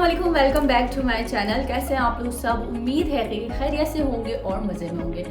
अस्सलामुअलैकुम, welcome back to my channel. कैसे हैं आप लोग सब? उम्मीद है कि खैरियत से होंगे और मज़े में होंगे।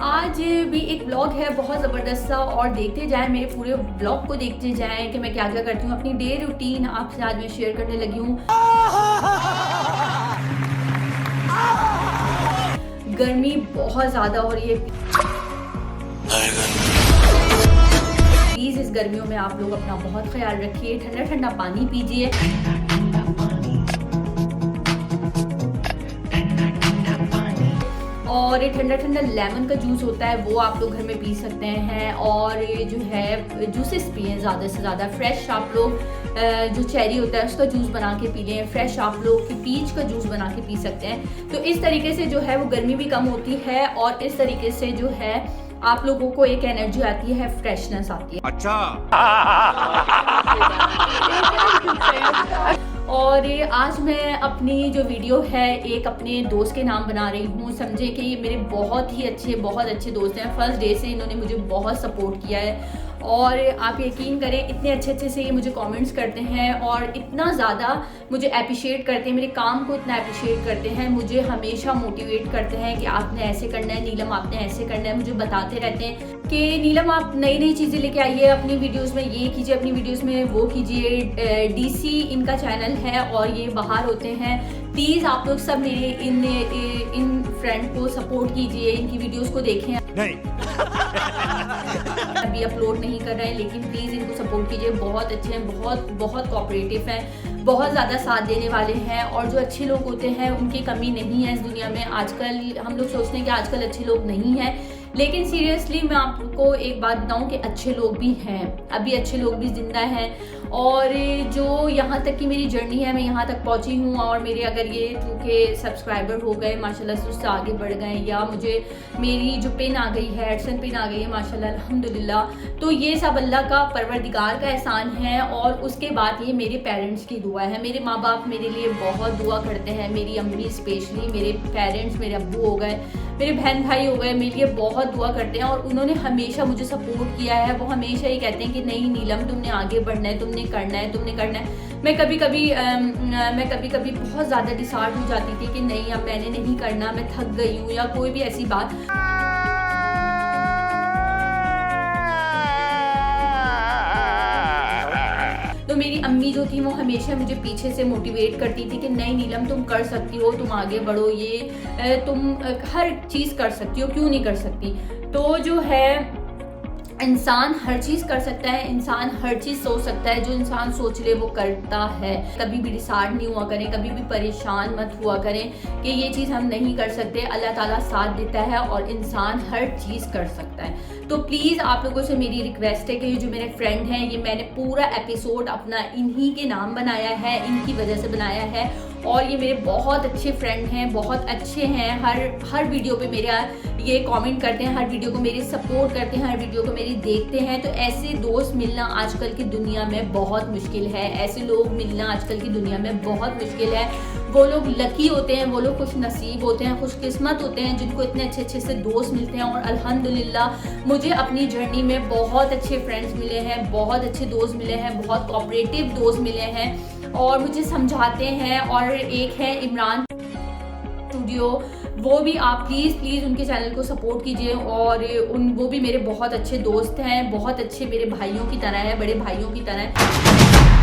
आज भी एक ब्लॉग है बहुत ज़बरदस्त सा, और देखते जाएं, मेरे पूरे ब्लॉग को देखते जाएं कि मैं क्या क्या करती हूँ। अपनी डे रूटीन आपसे आज मैं शेयर करने लगी हूँ। गर्मी बहुत ज़्यादा हो रही है, प्लीज़ इस गर्मियों में आप लोग अपना बहुत ख्याल रखिए, ठंडा ठंडा पानी पीजिए। और ये ठंडा ठंडा लेमन का जूस होता है, वो आप लोग घर में पी सकते हैं। और ये जो है जूसेस पिए ज़्यादा से ज़्यादा। फ्रेश आप लोग जो चेरी होता है उसका जूस बना के पी लें। फ्रेश आप लोग की पीच का जूस बना के पी सकते हैं। तो इस तरीके से जो है वो गर्मी भी कम होती है, और इस तरीके से जो है आप लोगों को एक एनर्जी आती है, फ्रेशनेस आती है। अच्छा। और आज मैं अपनी जो वीडियो है एक अपने दोस्त के नाम बना रही हूँ। समझे कि ये मेरे बहुत अच्छे दोस्त हैं। फर्स्ट डे से इन्होंने मुझे बहुत सपोर्ट किया है, और आप यकीन करें इतने अच्छे से ये मुझे कमेंट्स करते हैं और इतना ज़्यादा मुझे अप्रिशिएट करते हैं, मेरे काम को इतना अप्रिशिएट करते हैं, मुझे हमेशा मोटिवेट करते हैं कि आपने ऐसे करना है, नीलम आपने ऐसे करना है। मुझे बताते रहते हैं कि नीलम आप नई नई चीज़ें लेके आइए, अपनी वीडियोस में ये कीजिए, अपनी वीडियोस में वो कीजिए। डीसी इनका चैनल है और ये बाहर होते हैं। प्लीज़ आप लोग सब मेरे इन फ्रेंड को सपोर्ट कीजिए, इनकी वीडियोस को देखें। नहीं। अभी अपलोड नहीं कर रहे हैं, लेकिन प्लीज़ इनको सपोर्ट कीजिए। बहुत अच्छे हैं, बहुत कोऑपरेटिव हैं, बहुत ज़्यादा साथ देने वाले हैं। और जो अच्छे लोग होते हैं उनकी कमी नहीं है इस दुनिया में। आजकल हम लोग सोचते हैं कि आजकल अच्छे लोग नहीं हैं, लेकिन सीरियसली मैं आपको एक बात बताऊं कि अच्छे लोग भी हैं, अभी अच्छे लोग भी ज़िंदा हैं। और जो यहाँ तक की मेरी जर्नी है, मैं यहाँ तक पहुँची हूँ, और मेरे अगर ये चूँकि सब्सक्राइबर हो गए माशाल्लाह से, उससे आगे बढ़ गए, या मुझे मेरी जो पिन आ गई है, एडसन पिन आ गई है माशाल्लाह अल्हम्दुलिल्लाह, तो ये सब अल्लाह का, परवरदिगार का एहसान है। और उसके बाद ये मेरे पेरेंट्स की दुआ है। मेरे माँ बाप मेरे लिए बहुत दुआ करते हैं, मेरी अम्मी स्पेशली, मेरे पेरेंट्स, मेरे अब्बू हो गए, मेरे बहन भाई हो गए, मेरे लिए बहुत दुआ करते हैं। और उन्होंने हमेशा मुझे सपोर्ट किया है। वो हमेशा ये कहते हैं कि नहीं नीलम, तुमने आगे बढ़ना है, तुमने करना है, तुमने करना है। मैं कभी कभी बहुत ज़्यादा डिसहार्ट हो जाती थी कि नहीं अब मैंने नहीं करना, मैं थक गई हूँ, या कोई भी ऐसी बात। तो मेरी अम्मी जो थी वो हमेशा मुझे पीछे से मोटिवेट करती थी कि नहीं नीलम तुम कर सकती हो, तुम आगे बढ़ो, ये तुम हर चीज़ कर सकती हो, क्यों नहीं कर सकती। तो जो है इंसान हर चीज़ कर सकता है, इंसान हर चीज़ सोच सकता है, जो इंसान सोच ले वो करता है। कभी भी डिसहार्ट नहीं हुआ करें, कभी भी परेशान मत हुआ करें कि ये चीज़ हम नहीं कर सकते। अल्लाह ताला साथ देता है और इंसान हर चीज़ कर सकता है। तो प्लीज़ आप लोगों से मेरी रिक्वेस्ट है कि ये जो मेरे फ्रेंड हैं, ये मैंने पूरा एपिसोड अपना इन्हीं के नाम बनाया है, इनकी वजह से बनाया है। और ये मेरे बहुत अच्छे फ्रेंड हैं, बहुत अच्छे हैं। हर वीडियो पे मेरा ये कमेंट करते हैं, हर वीडियो को मेरी सपोर्ट करते हैं, हर वीडियो को मेरी देखते हैं। तो ऐसे दोस्त मिलना आजकल की दुनिया में बहुत मुश्किल है, ऐसे लोग मिलना आजकल की दुनिया में बहुत मुश्किल है। वो लोग लकी होते हैं, वो लोग खुश नसीब होते हैं, खुशकिस्मत होते हैं जिनको इतने अच्छे से दोस्त मिलते हैं। और अल्हम्दुलिल्लाह मुझे अपनी जर्नी में बहुत अच्छे फ्रेंड्स मिले हैं, बहुत अच्छे दोस्त मिले हैं, बहुत कोऑपरेटिव दोस्त मिले हैं और मुझे समझाते हैं। और एक है इमरान स्टूडियो, वो भी आप प्लीज़ उनके चैनल को सपोर्ट कीजिए। और वो भी मेरे बहुत अच्छे दोस्त हैं, बहुत अच्छे मेरे भाइयों की तरह है, बड़े भाइयों की तरह है।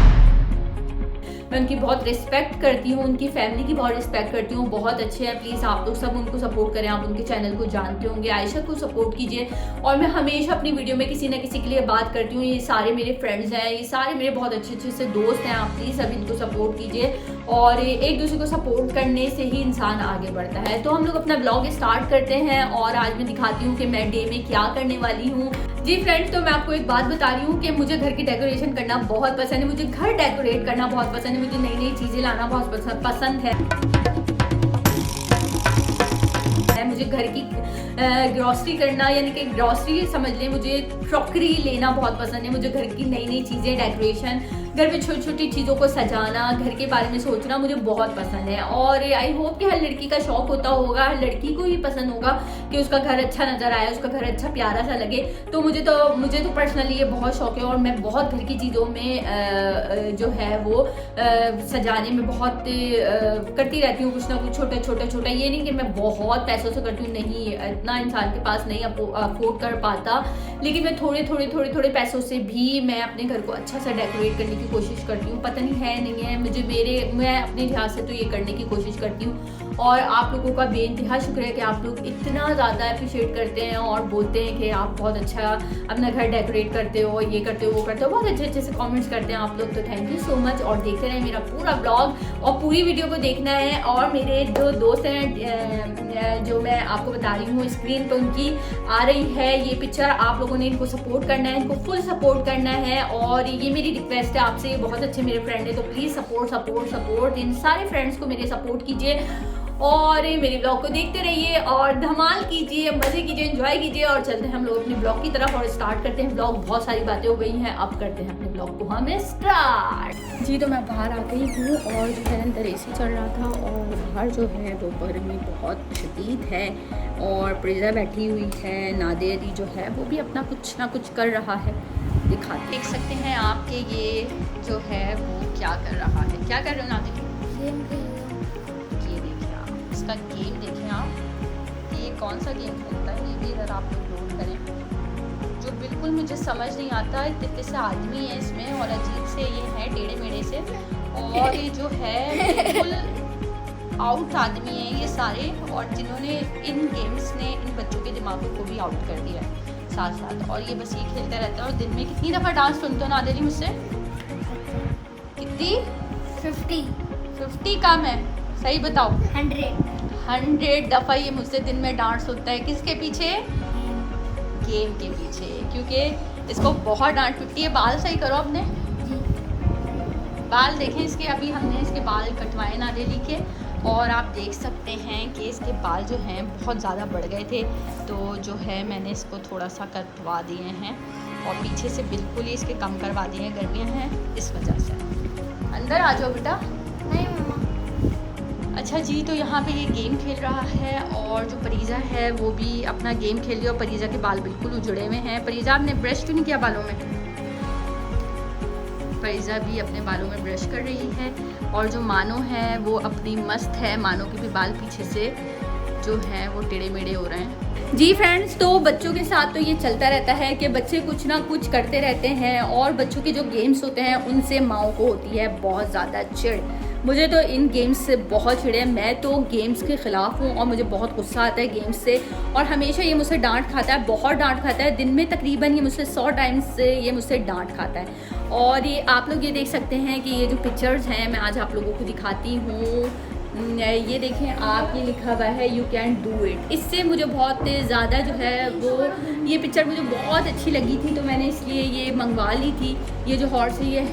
मैं उनकी बहुत रिस्पेक्ट करती हूँ, उनकी फैमिली की बहुत रिस्पेक्ट करती हूँ, बहुत अच्छे हैं। प्लीज़ आप लोग सब उनको सपोर्ट करें। आप उनके चैनल को जानते होंगे, आयशा को सपोर्ट कीजिए। और मैं हमेशा अपनी वीडियो में किसी न किसी के लिए बात करती हूँ। ये सारे मेरे फ्रेंड्स हैं, ये सारे मेरे बहुत अच्छे से दोस्त हैं। आप प्लीज़ सब इनको सपोर्ट कीजिए, और एक दूसरे को सपोर्ट करने से ही इंसान आगे बढ़ता है। तो हम लोग अपना ब्लॉग स्टार्ट करते हैं, और आज मैं दिखाती हूँ कि मैं डे में क्या करने वाली हूँ। जी फ्रेंड्स, तो मैं आपको एक बात बता रही हूँ कि मुझे घर की डेकोरेशन करना बहुत पसंद है, मुझे घर डेकोरेट करना बहुत पसंद है, मुझे नई नई चीज़ें लाना बहुत पसंद है। मुझे घर की ग्रॉसरी करना, यानी कि ग्रॉसरी समझ लें, मुझे क्रॉकरी लेना बहुत पसंद है। मुझे घर की नई नई चीज़ें, डेकोरेशन, घर में छोटी छोटी चीज़ों को सजाना, घर के बारे में सोचना मुझे बहुत पसंद है। और आई होप कि हर लड़की का शौक होता होगा, हर लड़की को ही पसंद होगा कि उसका घर अच्छा नज़र आए, उसका घर अच्छा प्यारा सा लगे। तो मुझे तो पर्सनली ये बहुत शौक है और मैं बहुत घर की चीज़ों में जो है वो सजाने में बहुत करती रहती हूँ, कुछ ना कुछ छोटा। ये नहीं कि मैं बहुत पैसों से करती हूँ, नहीं, इतना इंसान के पास नहीं अफोर्ड कर पाता, लेकिन मैं थोड़े पैसों से भी मैं अपने घर को अच्छा सा डेकोरेट करने की कोशिश करती हूँ। पता नहीं है नहीं है, मैं अपने लिहाज से तो ये करने की कोशिश करती हूँ। और आप लोगों का बेइंतहा शुक्र है कि आप लोग इतना ज़्यादा अप्रिशिएट करते हैं और बोलते हैं कि आप बहुत अच्छा अपना घर डेकोरेट करते हो, ये करते हो, वो करते हो, बहुत अच्छे से कमेंट्स करते हैं आप लोग। तो थैंक यू सो मच। और देखते रहें मेरा पूरा ब्लॉग और पूरी वीडियो को देखना है। और मेरे जो दोस्त हैं, जो मैं आपको बता रही हूँ, स्क्रीन पर उनकी आ रही है ये पिक्चर, आप लोगों ने इनको सपोर्ट करना है, इनको फुल सपोर्ट करना है। और ये मेरी रिक्वेस्ट है आपसे, ये बहुत अच्छे मेरे फ्रेंड है, तो प्लीज़ सपोर्ट इन सारे फ्रेंड्स को मेरे सपोर्ट कीजिए और मेरे ब्लॉग को देखते रहिए और धमाल कीजिए, मज़े कीजिए, एंजॉय कीजिए। और चलते हैं हम लोग अपने ब्लॉग की तरफ और स्टार्ट करते हैं ब्लॉग। बहुत सारी बातें हो गई हैं, अब करते हैं अपने ब्लॉग को हमें स्टार्ट। जी, तो मैं बाहर आ गई हूँ और जो है अंदर एसी चल रहा था और बाहर जो है वो गर्मी बहुत शदीद है और प्रिजा बैठी हुई है, नादेरी जो है वो भी अपना कुछ ना कुछ कर रहा है। देख सकते हैं आप कि ये जो है वो क्या कर रहा है। क्या कर रहे हो नादेरी? इसका गेम देखें आप कि ये कौन सा गेम खेलता है, ये भी अगर आप लोग नोट करें। जो बिल्कुल मुझे समझ नहीं आता, इतने से आदमी है इसमें और अजीब से ये हैं, टेढ़े मेढ़े से, और ये जो है बिल्कुल आउट आदमी है ये सारे, और जिन्होंने इन गेम्स ने इन बच्चों के दिमागों को भी आउट कर दिया है साथ। और ये बस ये खेलता रहता है। और दिन में कितनी दफ़ा डांस सुनते हो नादेरी मुझसे? कितनी? 50 कम है, सही बताओ। 100 दफ़ा ये मुझसे दिन में डांट होता है। किसके पीछे? गेम के पीछे, क्योंकि इसको बहुत डांट पिटती है। बाल सही करो अपने, बाल देखें इसके। अभी हमने इसके बाल कटवाए नादेरी के और आप देख सकते हैं कि इसके बाल जो हैं बहुत ज़्यादा बढ़ गए थे, तो जो है मैंने इसको थोड़ा सा कटवा दिए हैं और पीछे से बिल्कुल ही इसके कम करवा दिए हैं। गर्मियाँ हैं इस वजह से। अंदर आ जाओ बेटा। नहीं मम्मा। अच्छा जी, तो यहाँ पे ये गेम खेल रहा है और जो परीजा है वो भी अपना गेम खेल रही है और परीजा के बाल बिल्कुल उजड़े हुए हैं। परीजा, आपने ब्रश क्यों नहीं किया बालों में? परीजा भी अपने बालों में ब्रश कर रही है और जो मानो है वो अपनी मस्त है। मानो के भी बाल पीछे से जो है वो टेढ़े मेढ़े हो रहे हैं। जी फ्रेंड्स, तो बच्चों के साथ तो ये चलता रहता है कि बच्चे कुछ ना कुछ करते रहते हैं और बच्चों के जो गेम्स होते हैं उनसे माओ को होती है बहुत ज़्यादा चिढ़। मुझे तो इन गेम्स से बहुत चिढ़ है। मैं तो गेम्स के ख़िलाफ़ हूँ और मुझे बहुत गुस्सा आता है गेम्स से, और हमेशा ये मुझसे डांट खाता है, बहुत डांट खाता है। दिन में तकरीबन ये मुझसे 100 टाइम्स से ये मुझसे डांट खाता है। और ये आप लोग ये देख सकते हैं कि ये जो पिक्चर्स हैं मैं आज आप लोगों को दिखाती हूँ। ये देखें आप, ये लिखा हुआ है यू कैन डू इट। इससे मुझे बहुत ज़्यादा जो है वो ये पिक्चर मुझे बहुत अच्छी लगी थी, तो मैंने इसलिए ये मंगवा ली थी। ये जो हॉर्स है ये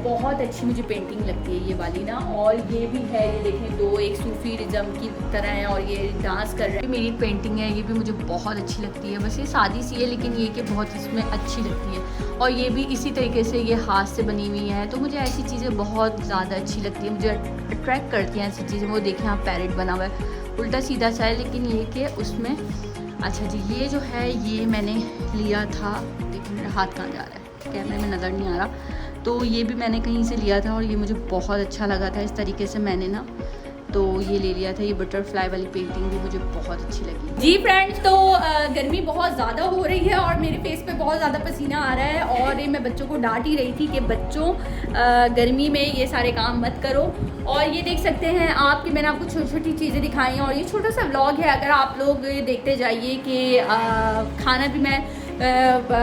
बहुत अच्छी मुझे पेंटिंग लगती है ये वाली ना। और ये भी है, ये देखें दो एक सूफी रिज़म की तरह है और ये डांस कर रहे हैं। मेरी पेंटिंग है, ये भी मुझे बहुत अच्छी लगती है। बस ये सादी सी है लेकिन ये कि बहुत इसमें अच्छी लगती है। और ये भी इसी तरीके से ये हाथ से बनी हुई है, तो मुझे ऐसी चीज़ें बहुत ज़्यादा अच्छी लगती है, मुझे अट्रैक्ट करती हैं ऐसी चीज़ें। वो देखें आप, पैरेट बना हुआ है, उल्टा सीधा सा है लेकिन ये कि उसमें। अच्छा जी, ये जो है ये मैंने लिया था, देखिए मेरा हाथ कहाँ जा रहा है, कैमरे में नज़र नहीं आ रहा। तो ये भी मैंने कहीं से लिया था और ये मुझे बहुत अच्छा लगा था। इस तरीके से मैंने ना तो ये ले लिया था। ये बटरफ्लाई वाली पेंटिंग भी मुझे बहुत अच्छी लगी। जी फ्रेंड्स, तो गर्मी बहुत ज़्यादा हो रही है और मेरे फेस पे बहुत ज़्यादा पसीना आ रहा है और मैं बच्चों को डांट ही रही थी कि बच्चों गर्मी में ये सारे काम मत करो। और ये देख सकते हैं आप कि मैंने आपको छोटी छोटी चीज़ें दिखाई हैं और ये छोटा सा व्लॉग है। अगर आप लोग देखते जाइए कि खाना भी मैं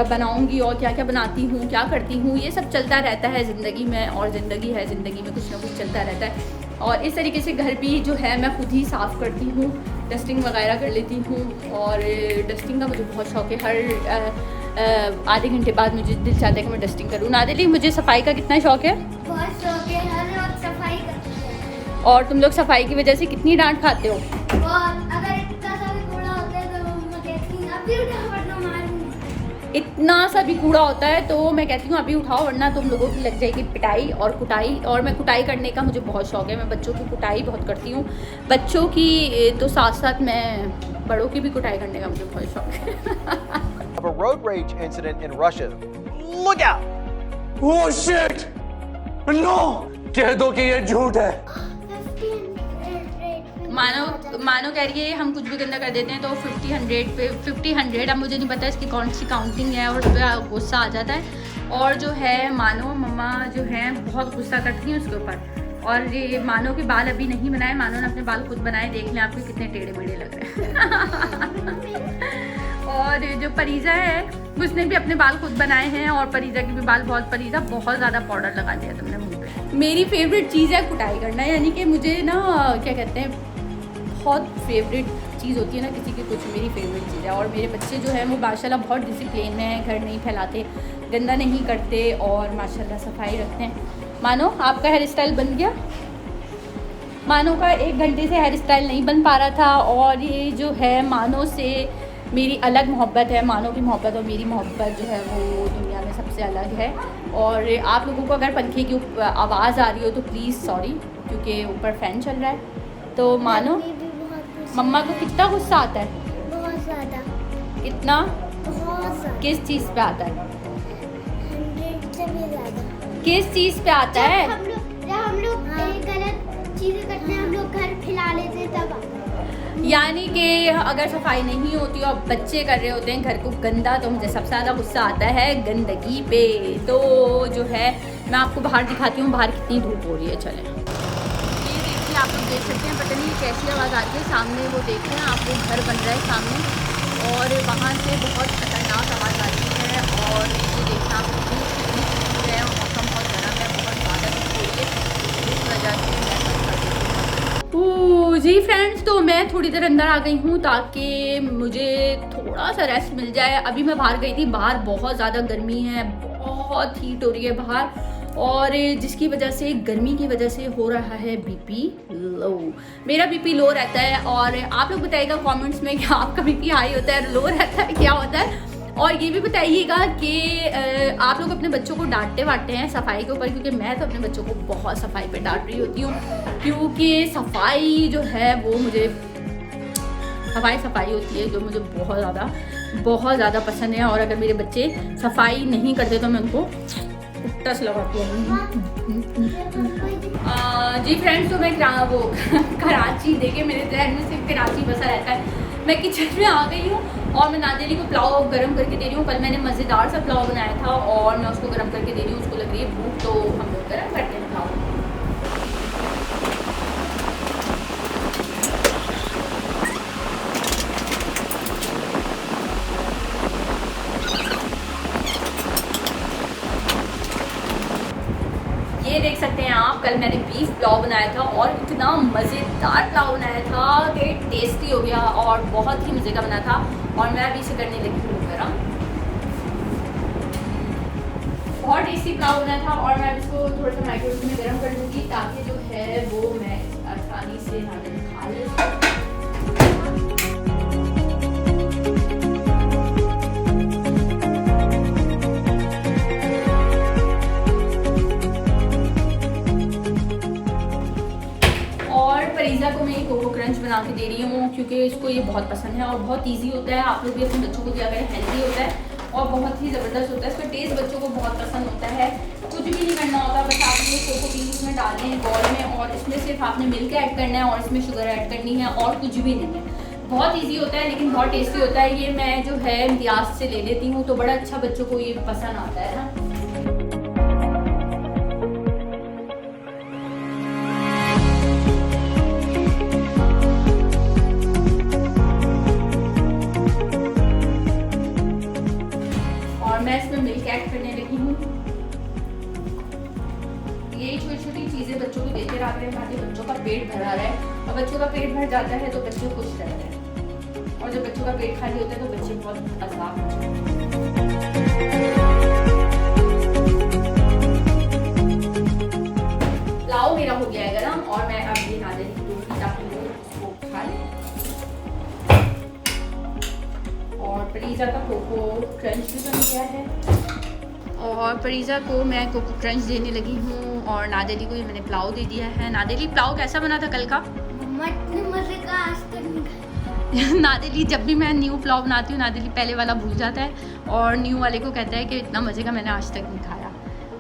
बनाऊंगी और क्या क्या बनाती हूँ, क्या करती हूँ, ये सब चलता रहता है ज़िंदगी में। और ज़िंदगी है, ज़िंदगी में कुछ ना कुछ चलता रहता है। और इस तरीके से घर भी जो है मैं खुद ही साफ़ करती हूँ, डस्टिंग वगैरह कर लेती हूँ। और डस्टिंग का मुझे बहुत शौक़ है। हर आधे घंटे बाद मुझे दिल चाहता है कि मैं डस्टिंग करूँ। नादेली, मुझे सफाई का कितना शौक़ है? बहुत शौक़ है, हर रोज सफाई करती है। और तुम लोग सफाई की वजह से कितनी डांट खाते हो? बहुत। अगर इतना अभी उठा वरना मारूंगी। इतना सा भी कूड़ा होता है तो मैं कहती हूँ अभी उठाओ वरना तुम लोगों की लग जाएगी पिटाई और कुटाई। और मैं कुटाई करने का मुझे बहुत शौक है, मैं बच्चों की कुटाई बहुत करती हूँ, बच्चों की तो साथ साथ मैं बड़ों की भी कुटाई करने का मुझे बहुत शौक है। Of a road rage incident in Russia. Look out! Oh shit! No! कह दो कि ये झूठ है। 1500 मानो कह रही है हम कुछ भी गंदा कर देते हैं तो 50 100 पे 50 100 अब मुझे नहीं पता इसकी कौन सी काउंटिंग है और उस पर गुस्सा आ जाता है। और जो है मानो मम्मा जो है बहुत गुस्सा करती हैं उसके ऊपर। और ये मानो के बाल अभी नहीं बनाए, मानो ने अपने बाल खुद बनाए, देख लें आपके कितने टेढ़े मेढ़े लग रहे हैं। और जो परीजा है उसने भी अपने बाल खुद बनाए हैं और परीजा के भी बाल परीजा बहुत ज़्यादा पाउडर लगा दिया तुमने मुँह पे। मेरी फेवरेट चीज़ है कुटाई करना, यानी कि मुझे ना क्या कहते हैं बहुत फेवरेट चीज़ होती है ना किसी की, कुछ मेरी फेवरेट चीज़ है। और मेरे बच्चे जो है वो माशाल्लाह बहुत डिसिप्लिन है, घर नहीं फैलाते, गंदा नहीं करते और माशाल्लाह सफाई रखते हैं। मानो आपका हेयर स्टाइल बन गया, मानो का 1 घंटे से हेयर स्टाइल नहीं बन पा रहा था। और ये जो है मानो से मेरी अलग मोहब्बत है, मानो की मोहब्बत और मेरी मोहब्बत जो है वो दुनिया में सबसे अलग है। और आप लोगों को अगर पंखे की आवाज़ आ रही हो तो प्लीज़ सॉरी, क्योंकि ऊपर फ़ैन चल रहा है। तो मानो मम्मा को कितना गुस्सा आता है? बहुत ज़्यादा, कितना? बहुत ज़्यादा, किस चीज़ पे आता है? 100 से भी ज़्यादा। किस चीज़ पे आता है? जब हम लोग गलत चीज़ें करते हैं, हम लोग घर फैला लेते हैं तब आता है। यानी कि अगर सफाई नहीं होती और बच्चे कर रहे होते हैं घर को गंदा तो मुझे सबसे ज़्यादा गुस्सा आता है गंदगी पे। तो जो है मैं आपको बाहर दिखाती हूँ बाहर कितनी धूप हो रही है। चलें, ये देखिए आप लोग देख सकते हैं, पता नहीं कैसी आवाज़ आती है सामने, वो देखें आप वो घर बन रहा है सामने और वहाँ से बहुत खतरनाक आवाज़ आती है। और ये देखिए आप धूप कितनी तेज है और मौसम बहुत गर्म है, बहुत ज़्यादा धूप हो रही है, इस वजह से मैं बंद कर देती हूँ। जी फ्रेंड्स, तो मैं थोड़ी देर अंदर आ गई हूँ ताकि मुझे थोड़ा सा रेस्ट मिल जाए। अभी मैं बाहर गई थी, बाहर बहुत ज़्यादा गर्मी है, बहुत हीट हो रही है बाहर और जिसकी वजह से गर्मी की वजह से हो रहा है बीपी लो। मेरा बीपी लो रहता है और आप लोग बताइएगा कमेंट्स में कि आपका बीपी हाई होता है, लो रहता है, क्या होता है। और ये भी बताइएगा कि आप लोग अपने बच्चों को डांटते वाटते हैं सफाई के ऊपर, क्योंकि मैं तो अपने बच्चों को बहुत सफाई पे डांट रही होती हूँ, क्योंकि सफाई जो है वो मुझे सफाई होती है जो मुझे बहुत ज़्यादा पसंद है। और अगर मेरे बच्चे सफाई नहीं करते तो मैं उनको टस लगाती हूँ। जी फ्रेंड्स, तो मैं वो कराची देखे मेरे जहन में सिर्फ कराची बसा रहता है। मैं किचन में आ गई हूँ और मैं नादेरी को पुलाव गर्म करके दे रही हूँ। कल मैंने मज़ेदार सा पुलाव बनाया था और मैं उसको गर्म करके दे रही हूँ, उसको लग रही है भूख, तो हम लोग गर्म करते हैं पुलाव। ये देख सकते हैं आप, कल मैंने बीफ पुलाव बनाया था और इतना मज़ेदार पुलाव बनाया था कि टेस्टी हो गया और बहुत ही मज़े का बना था। और मैं अभी इसे करने लगी हूँ गरम, बहुत टेस्टी पुलाव बनाया था और मैं इसको थोड़ा सा माइक्रोवेव में गर्म कर दूँगी ताकि जो है वो मैं आसानी से खा ले। परीजा को मैं कोको क्रंच बना के दे रही हूँ क्योंकि इसको ये बहुत पसंद है और बहुत इजी होता है। आप लोग भी अपने बच्चों को दिया करें, हेल्दी होता है और बहुत ही ज़बरदस्त होता है। इसका टेस्ट बच्चों को बहुत पसंद होता है। कुछ भी नहीं करना होता, बस आपने कोको बीन इसमें डालने हैं बॉल में और इसमें सिर्फ आपने मिल्क ऐड करना है और इसमें शुगर ऐड करनी है और कुछ भी नहीं है। बहुत ईजी होता है लेकिन बहुत टेस्टी होता है। ये मैं जो है इम्तियाज़ से ले लेती हूँ तो बड़ा अच्छा बच्चों को ये पसंद आता है ना। मैं इसमें मिल्क ऐड करने लगी हूँ। ये छोटी छोटी चीज़ें बच्चों को देते रहते हैं ताकि बच्चों का पेट भरा रहे और बच्चों का पेट भर जाता है तो बच्चे खुश रहते हैं और जब बच्चों का पेट खाली होता है तो बच्चे बहुत आजाद होते हैं। पुलाव मेरा हो गया है गरम और मैं अब ये नाज़रीन की दूंगी ताकि वो उसको खा लें। और परीज़ा को मैं कोको क्रंच देने लगी हूँ और नादेली को ये मैंने पुलाव दे दिया है। नादेली पुलाव कैसा बना था कल का? मजे का आज तक नहीं खाया। नादेली जब भी मैं न्यू पुलाव बनाती हूँ नादेली पहले वाला भूल जाता है और न्यू वाले को कहता है कि इतना मज़े का मैंने आज तक नहीं खाया।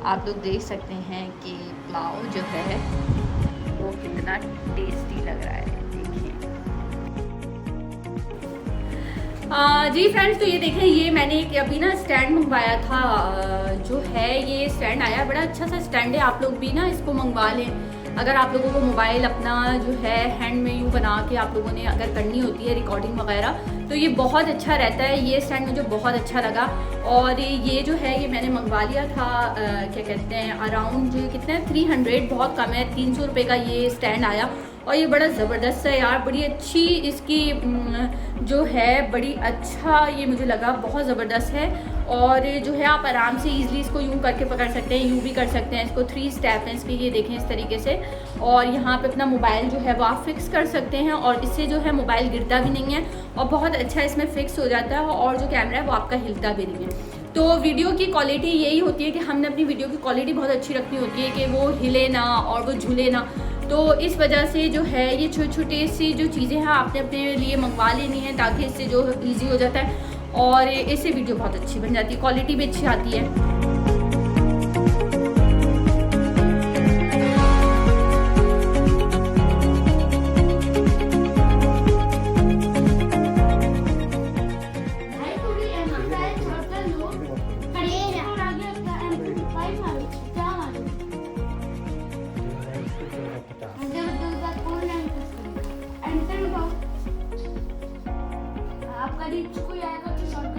आप लोग देख सकते हैं कि पुलाव जो है वो कितना टेस्टी लग रहा है, देखिए। जी फ्रेंड्स, तो ये देखें, ये मैंने एक अभी ना स्टैंड मंगवाया था। जो है ये स्टैंड आया, बड़ा अच्छा सा स्टैंड है। आप लोग भी ना इसको मंगवा लें। अगर आप लोगों को मोबाइल अपना जो है हैंड में यूँ बना के आप लोगों ने अगर करनी होती है रिकॉर्डिंग वगैरह, तो ये बहुत अच्छा रहता है। ये स्टैंड मुझे बहुत अच्छा लगा और ये जो है ये मैंने मंगवा लिया था क्या कहते हैं अराउंड कितना है 300, बहुत कम है, 300 रुपये का ये स्टैंड आया और ये बड़ा ज़बरदस्त है यार। बड़ी अच्छी इसकी जो है बड़ी अच्छा ये मुझे लगा, बहुत ज़बरदस्त है। और जो है आप आराम से इजीली इसको यूँ करके पकड़ सकते हैं, यूँ भी कर सकते हैं। इसको 3 स्टेप हैं इसके, ये देखें इस तरीके से। और यहाँ पे अपना मोबाइल जो है वो आप फिक्स कर सकते हैं और इससे जो है मोबाइल गिरता भी नहीं है और बहुत अच्छा इसमें फिक्स हो जाता है और जो कैमरा है वो आपका हिलता भी नहीं है। तो वीडियो की क्वालिटी यही होती है कि हमने अपनी वीडियो की क्वालिटी बहुत अच्छी रखनी होती है कि वो हिले ना और वो झूले ना। तो इस वजह से जो है ये छोटी छोटी सी जो चीज़ें हैं आपने अपने लिए मंगवा लेनी है ताकि इससे जो ईजी हो जाता है और इससे वीडियो बहुत अच्छी बन जाती है, क्वालिटी भी अच्छी आती है। आपका रीच कोई आएगा तो शॉर्ट